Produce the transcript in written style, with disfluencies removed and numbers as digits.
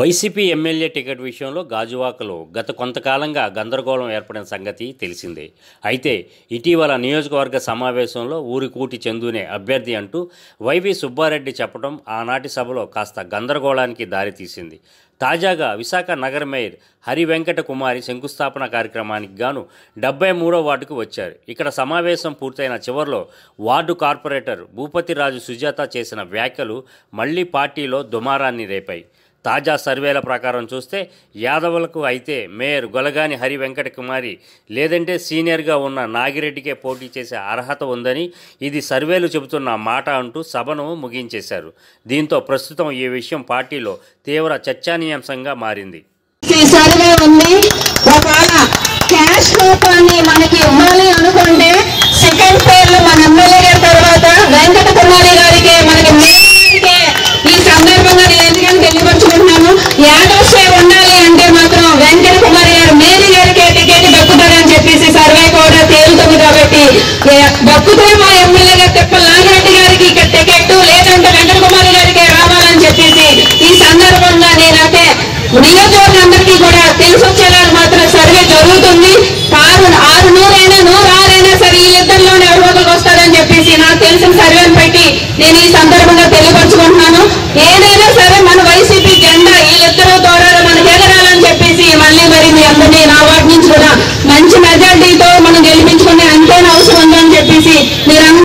YCP MLA ticket విషయంలో గాజువాకలో గత కొంతకాలంగా గందరగోళం ఏర్పడిన సంగతి తెలిసిందే. అయితే ఇటీవల నియోజకవర్గ సమావేశంలో ఊరికూటి చందునే అభ్యర్థి అంటూ వైవి సుబ్బారెడ్డి చెప్పడం ఆనాటి సభలో కాస్త గందరగోళానికి దారితీసింది. తాజాగా విశాఖ నగర మేయర్ హరి వెంకట కుమారి శంకుస్థాపన కార్యక్రమానికి గాను 73వ వార్డుకు వచ్చారు. ఇక్కడ సమావేశం పూర్తయిన చివరిలో వార్డు కార్పొరేటర్ భూపతిరాజు సుజాత చేసిన వ్యాఖ్యలు మళ్లీ పార్టీలో దుమారాన్ని రేపాయి. తాజా సర్వేల ప్రకారం చూస్తే యాదవులకు అయితే మేయర్ గొలగాని హరి వెంకట కుమారి లేదంటే సీనియర్గా ఉన్న నాగిరెడ్డికే పోటీ చేసే అర్హత ఉందని ఇది సర్వేలు చెబుతున్న మాట అంటూ సభను ముగించేశారు. దీంతో ప్రస్తుతం ఈ విషయం పార్టీలో తీవ్ర చర్చానీయాంశంగా మారింది. సెకండ్ పేర్లు మన ఎమ్మెల్యే గారి తర్వాత వెంకట కుమారి గారికి మనకి